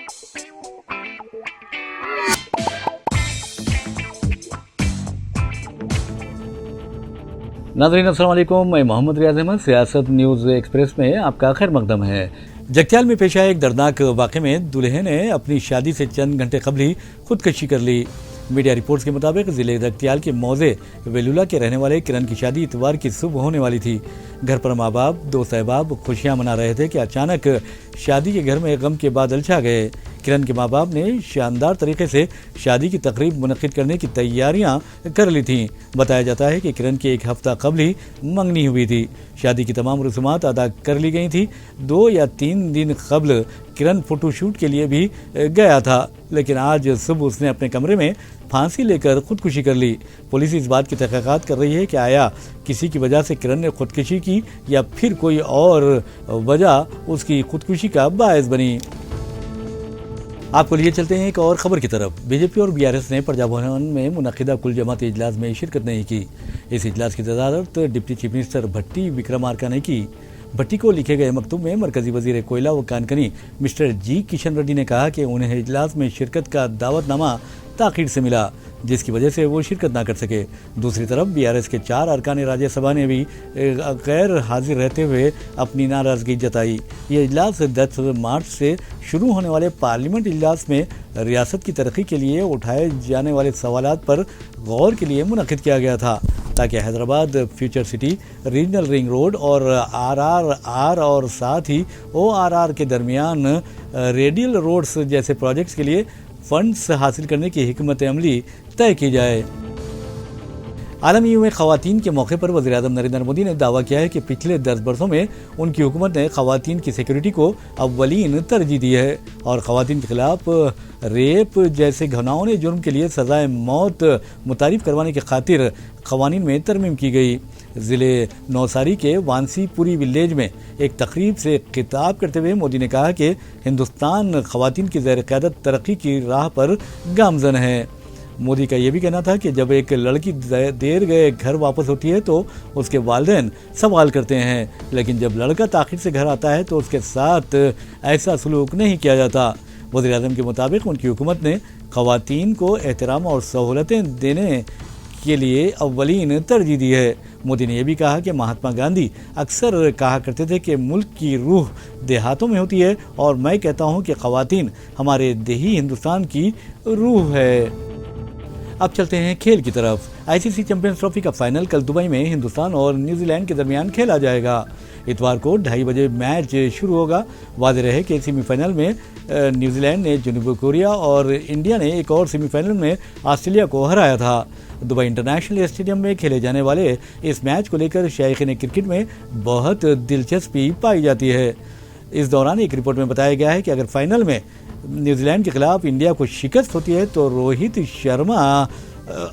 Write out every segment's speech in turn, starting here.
नाज़रीन अस्सलाम वालेकुम, मैं मोहम्मद रियाज अहमद सियासत न्यूज़ एक्सप्रेस में आपका खैर मकदम है। जगत्याल में पेश आए एक दर्दनाक वाक़े में दूल्हे ने अपनी शादी से चंद घंटे कबल ही खुदकशी कर ली। मीडिया रिपोर्ट्स के मुताबिक ज़िले जगत्याल के मौजे वेलुला के रहने वाले किरण की शादी इतवार की सुबह होने वाली थी। घर पर माँ बाप दोस्त अहबाब खुशियाँ मना रहे थे कि अचानक शादी के घर में गम के बादल छा गए। किरण के माँ बाप ने शानदार तरीके से शादी की तकरीब मुनक्किद करने की तैयारियां कर ली थीं। बताया जाता है कि किरण की एक हफ्ता कबल ही मंगनी हुई थी। शादी की तमाम रसूमात अदा कर ली गई थी। 2 या 3 दिन कबल किरण फोटोशूट के लिए भी गया था, लेकिन आज सुबह उसने अपने कमरे में फांसी लेकर खुदकुशी कर ली। पुलिस इस बात की तहकीकात कर रही है कि आया किसी की वजह से किरण ने खुदकुशी की या फिर कोई और वजह उसकी खुदकुशी का बायस बनी। आपको लिए चलते हैं एक और खबर की तरफ। बीजेपी और बीआरएस ने प्रजा भवन में मुनक्किदा कुल जमाती इजलास में शिरकत नहीं की। इस इजलास की सदारत डिप्टी चीफ मिनिस्टर भट्टी विक्रमार्का ने की। भट्टी को लिखे गए मकतूब में मरकजी वजीर कोयला व कानकनी मिस्टर जी किशन रेड्डी ने कहा कि उन्हें इजलास में शिरकत का दावतनामा ताखीर से मिला, जिसकी वजह से वो शिरकत ना कर सके। दूसरी तरफ बीआरएस के 4 अरकान राज्यसभा ने भी गैर हाजिर रहते हुए अपनी नाराज़गी जताई। ये इजलास 10 मार्च से शुरू होने वाले पार्लियामेंट इजलास में रियासत की तरक्की के लिए उठाए जाने वाले सवालात पर गौर के लिए मुनक्किद किया गया था, ताकि Hyderabad future city, regional ring road और आरआरआर और साथ ही ओआरआर के दरमियान रेडियल रोड्स जैसे प्रोजेक्ट्स के लिए फंड्स हासिल करने की हिकमत अमली तय की जाए। आलमी यौम ख़वातीन के मौके पर वज़ीर-ए-आज़म नरेंद्र मोदी ने दावा किया है कि पिछले 10 बरसों में उनकी हुकूमत ने ख़वातीन की सिक्योरिटी को अव्वलीन तरजीह दी है और ख़वातीन के खिलाफ रेप जैसे घिनौने जुर्म के लिए सज़ाए मौत मुतारिफ करवाने की खातिर क़वानीन में तरमीम की गई। ज़िले नौसारी के वानसीपुरी विलेज में एक तकरीब से खिताब करते हुए मोदी ने कहा कि हिंदुस्तान ख़वातीन की ज़ेर क़यादत तरक्की की राह पर गामज़न है। मोदी का ये भी कहना था कि जब एक लड़की देर गए घर वापस होती है तो उसके वालिदैन सवाल करते हैं, लेकिन जब लड़का ताख़ीर से घर आता है तो उसके साथ ऐसा सलूक नहीं किया जाता। वज़ीर-ए-आज़म के मुताबिक उनकी हुकूमत ने ख़वातीन को एहतराम और सहूलतें देने के लिए अव्वलीन तरजीह दी है। मोदी ने यह भी कहा कि महात्मा गांधी अक्सर कहा करते थे कि मुल्क की रूह देहातों में होती है और मैं कहता हूँ कि ख़वातीन हमारे देही हिंदुस्तान की रूह है। अब चलते हैं खेल की तरफ। आईसीसी चैंपियंस ट्रॉफी का फाइनल कल दुबई में हिंदुस्तान और न्यूजीलैंड के दरमियान खेला जाएगा। इतवार को 2:30 बजे मैच शुरू होगा। वाज़ेह रहे कि सेमीफाइनल में न्यूजीलैंड ने जनूबी कोरिया और इंडिया ने एक और सेमीफाइनल में ऑस्ट्रेलिया को हराया था। दुबई इंटरनेशनल स्टेडियम में खेले जाने वाले इस मैच को लेकर शायकीन क्रिकेट में बहुत दिलचस्पी पाई जाती है। इस दौरान एक रिपोर्ट में बताया गया है कि अगर फाइनल में न्यूजीलैंड के खिलाफ इंडिया को शिकस्त होती है तो रोहित शर्मा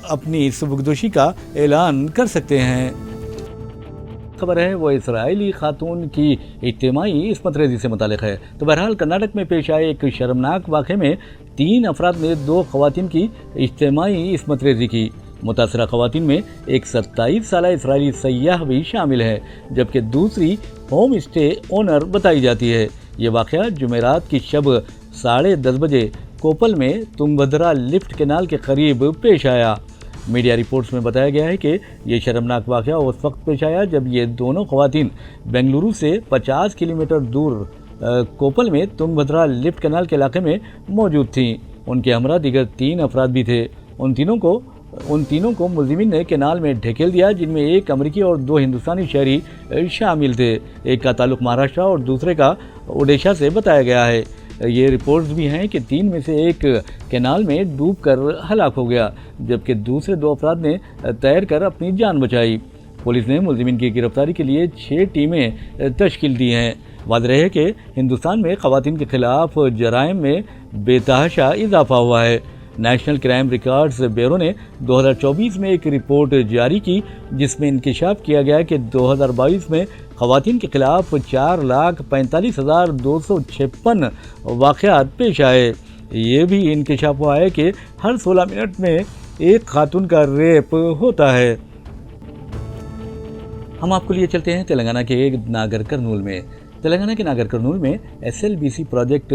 अपनी सुबुकदोशी का ऐलान कर सकते हैं। खबर है वो इसराइली खातून की इज्तिमाई इस्मत रेज़ी से मुतालिक है। तो बहरहाल कर्नाटक में पेश आए एक शर्मनाक वाक़े में 3 अफराद ने 2 ख़वातीन की इज्तिमाई इस्मत रेज़ी की। मुतासरा ख़वातीन में एक 27 साला इसराइली सयाह भी शामिल है, जबकि दूसरी होम स्टे ओनर बताई जाती है। ये वाक़या जुमेरात की शब 10:30 बजे कोपल में तुंगभद्रा लिफ्ट केनाल के करीब पेश आया। मीडिया रिपोर्ट्स में बताया गया है कि ये शर्मनाक वाक़या उस वक्त पेश आया जब ये दोनों ख़वातीन बेंगलुरु से 50 किलोमीटर दूर कोपल में तुंगभद्रा लिफ्ट केनाल के इलाके में मौजूद थीं। उनके हमरा दीगर 3 अफराद भी थे। उन तीनों को मुलजिमीन ने केनाल में ढकेल दिया, जिनमें एक अमरीकी और 2 हिंदुस्तानी शहरी शामिल थे। एक का ताल्लुक महाराष्ट्र और दूसरे का ओडिशा से बताया गया है। ये रिपोर्ट्स भी हैं कि 3 में से एक केनाल में डूबकर हलाक हो गया, जबकि दूसरे 2 अफराद ने तैरकर अपनी जान बचाई। पुलिस ने मुलजिमीन की गिरफ्तारी के लिए 6 टीमें तश्कील दी हैं। वाज़ेह रहे कि हिंदुस्तान में ख़वातीन के खिलाफ जराइम में बेतहाशा इजाफा हुआ है। नेशनल क्राइम रिकॉर्ड्स ब्यूरो ने 2024 में एक रिपोर्ट जारी की, जिसमें इंकशाफ किया गया कि 2022 में ख़वातीन के खिलाफ 4,45,256 वाक़यात पेश आए। ये भी इंकशाफ हुआ है कि हर 16 मिनट में एक खातून का रेप होता है। हम आपको लिए चलते हैं तेलंगाना के नागर कर्नूल में। تلنگانہ کے ناگر کرنول میں SLBC پروجیکٹ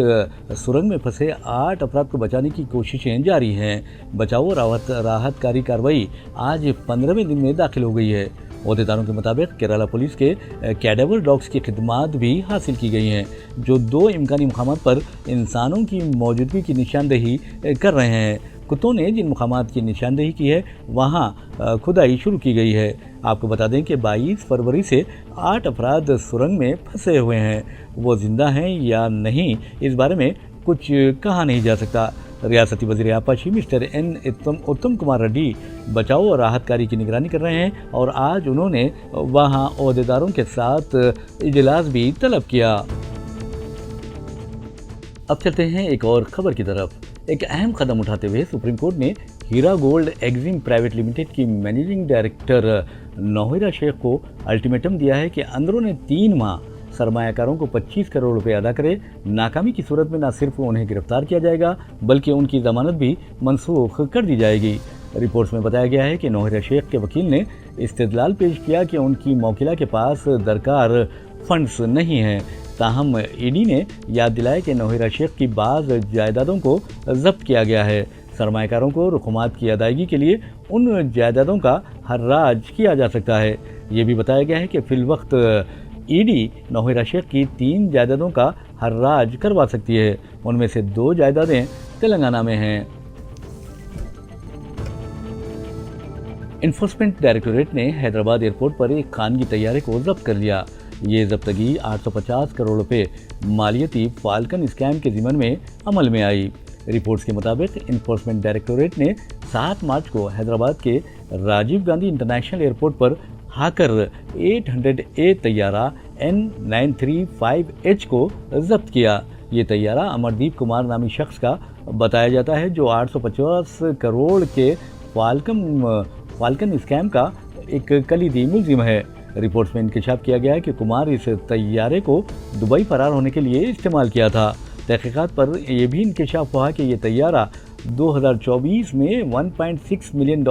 سرنگ میں پھنسے 8 افراد کو بچانے کی کوششیں جاری ہیں۔ بچاؤ اور راحت کاری کارروائی آج 15ویں دن میں داخل ہو گئی ہے۔ عہدیداروں کے مطابق کیرالہ پولیس کے کیڈیور ڈاگز کی خدمات بھی حاصل کی گئی ہیں، جو 2 امکانی مقامات پر انسانوں کی موجودگی کی نشاندہی کر رہے ہیں۔ کتوں نے جن مقامات کی نشاندہی کی ہے وہاں کھدائی شروع کی گئی ہے۔ آپ کو بتا دیں کہ 22 فروری سے 8 افراد سرنگ میں پھنسے ہوئے ہیں۔ وہ زندہ ہیں یا نہیں اس بارے میں کچھ کہا نہیں جا سکتا۔ ریاستی وزیر آبپاشی مسٹر این اتم کمار ریڈی بچاؤ اور راحت کاری کی نگرانی کر رہے ہیں اور آج انہوں نے وہاں عہدیداروں کے ساتھ اجلاس بھی طلب کیا۔ اب چلتے ہیں ایک اور خبر کی طرف۔ ایک اہم قدم اٹھاتے ہوئے سپریم کورٹ نے ہیرا گولڈ ایگزیم پرائیویٹ لمیٹڈ کی مینیجنگ ڈائریکٹر نوہیرا شیخ کو الٹیمیٹم دیا ہے کہ اندرون 3 ماہ سرمایہ کاروں کو 25 کروڑ روپے ادا کرے۔ ناکامی کی صورت میں نہ صرف انہیں گرفتار کیا جائے گا بلکہ ان کی ضمانت بھی منسوخ کر دی جائے گی۔ رپورٹس میں بتایا گیا ہے کہ نوہیرا شیخ کے وکیل نے استدلال پیش کیا کہ ان کی موکلہ کے پاس درکار فنڈز نہیں ہیں۔ تاہم ED نے یاد دلایا کہ نوہیرا شیخ کی بعض جائیدادوں کو ضبط کیا گیا ہے۔ سرمایہ کاروں کو رقومات کی ادائیگی کے لیے ان جائیدادوں کا حراج کیا جا سکتا ہے۔ یہ بھی بتایا گیا ہے کہ فی الوقت ED نوہیرا شیخ کی 3 جائیدادوں کا حراج کروا سکتی ہے۔ ان میں سے 2 جائیدادیں تلنگانہ میں ہیں۔ انفورسمنٹ ڈائریکٹوریٹ نے حیدرآباد ایئرپورٹ پر ایک خانگی طیارے کو ضبط کر لیا۔ یہ ضبطگی 850 کروڑ روپے مالیتی فالکن اسکیم کے ضمن میں عمل میں آئی۔ رپورٹس کے مطابق انفورسمنٹ ڈائریکٹوریٹ نے 7 مارچ کو حیدرآباد کے راجیو گاندھی انٹرنیشنل ایئرپورٹ پر ہاکر 800A طیارہ N935H کو ضبط کیا۔ یہ طیارہ امردیپ کمار نامی شخص کا بتایا جاتا ہے جو 850 کروڑ کے فالکن اسکیم کا ایک کلیدی ملزم ہے۔ رپورٹس میں انکشاف کیا گیا ہے کہ کمار اس طیارے کو دبئی فرار ہونے کے لیے استعمال کیا تھا۔ تحقیقات پر یہ بھی انکشاف ہوا کہ یہ طیارہ 2024 میں $1.6 ملین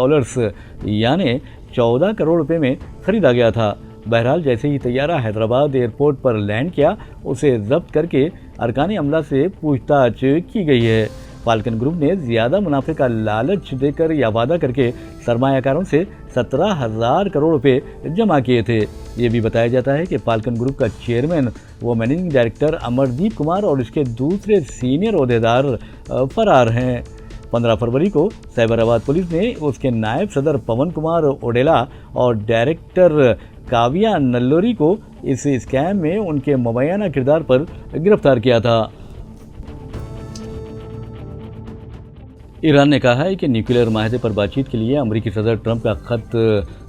یعنی 14 کروڑ روپے میں خریدا گیا تھا۔ بہرحال جیسے ہی طیارہ حیدرآباد ایئرپورٹ پر لینڈ کیا اسے ضبط کر کے ارکان عملہ سے پوچھ تاچھ کی گئی ہے۔ فالکن گروپ نے زیادہ منافع کا لالچ دے کر یا وعدہ کر کے سرمایہ کاروں سے 17,000 کروڑ روپے جمع کیے تھے۔ یہ بھی بتایا جاتا ہے کہ فالکن گروپ کا چیئرمین و مینیجنگ ڈائریکٹر امردیپ کمار اور اس کے دوسرے سینئر عہدیدار فرار ہیں۔ 15 فروری کو سائبرآباد پولیس نے اس کے نائب صدر پون کمار اوڈیلا اور ڈائریکٹر کاویہ نلوری کو اس اسکیم میں ان کے مبینہ کردار پر گرفتار کیا تھا۔ ایران نے کہا ہے کہ نیوکلیئر معاہدے پر بات چیت کے لیے امریکی صدر ٹرمپ کا خط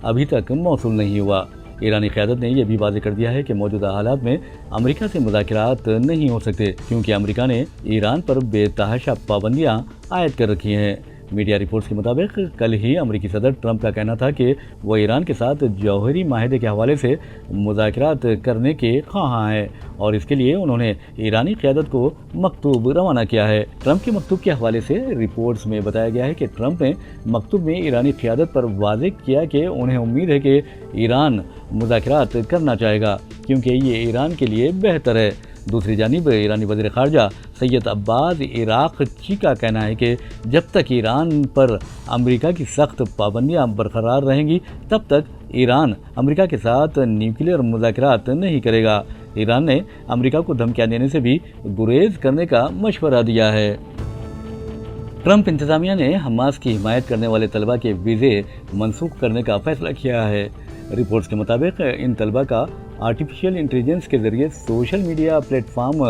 ابھی تک موصول نہیں ہوا۔ ایرانی قیادت نے یہ بھی واضح کر دیا ہے کہ موجودہ حالات میں امریکہ سے مذاکرات نہیں ہو سکتے کیونکہ امریکہ نے ایران پر بے تحاشا پابندیاں عائد کر رکھی ہیں۔ میڈیا رپورٹس کے مطابق کل ہی امریکی صدر ٹرمپ کا کہنا تھا کہ وہ ایران کے ساتھ جوہری معاہدے کے حوالے سے مذاکرات کرنے کے خواہاں ہیں اور اس کے لیے انہوں نے ایرانی قیادت کو مکتوب روانہ کیا ہے۔ ٹرمپ کے مکتوب کے حوالے سے رپورٹس میں بتایا گیا ہے کہ ٹرمپ نے مکتوب میں ایرانی قیادت پر واضح کیا کہ انہیں امید ہے کہ ایران مذاکرات کرنا چاہے گا کیونکہ یہ ایران کے لیے بہتر ہے۔ دوسری جانب ایرانی وزیر خارجہ سید عباس عراقچی کا کہنا ہے کہ جب تک ایران پر امریکہ کی سخت پابندیاں برقرار رہیں گی تب تک ایران امریکہ کے ساتھ نیوکلیئر مذاکرات نہیں کرے گا۔ ایران نے امریکہ کو دھمکیاں دینے سے بھی گریز کرنے کا مشورہ دیا ہے۔ ٹرمپ انتظامیہ نے حماس کی حمایت کرنے والے طلبہ کے ویزے منسوخ کرنے کا فیصلہ کیا ہے۔ رپورٹس کے مطابق ان طلبہ کا آرٹیفیشل انٹیلیجنس کے ذریعے social media plate form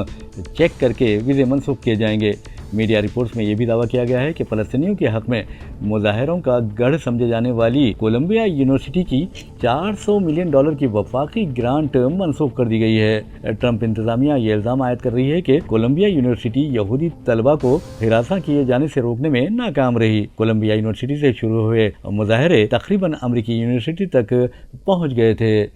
check کر کے ویزے منسوخ کیے جائیں گے۔ میڈیا رپورٹس میں یہ بھی دعویٰ کیا گیا ہے کہ فلسطینیوں کے حق میں مظاہروں کا گڑھ سمجھے جانے والی کولمبیا یونیورسٹی کی $400 ملین کی وفاقی گرانٹ منسوخ کر دی گئی ہے۔ ٹرمپ انتظامیہ یہ الزام عائد کر رہی ہے کہ کولمبیا یونیورسٹی یہودی طلبہ کو ہراساں کیے جانے سے روکنے میں ناکام رہی۔ کولمبیا یونیورسٹی سے شروع ہوئے مظاہرے تقریباً امریکی یونیورسٹی تک پہنچ گئے تھے۔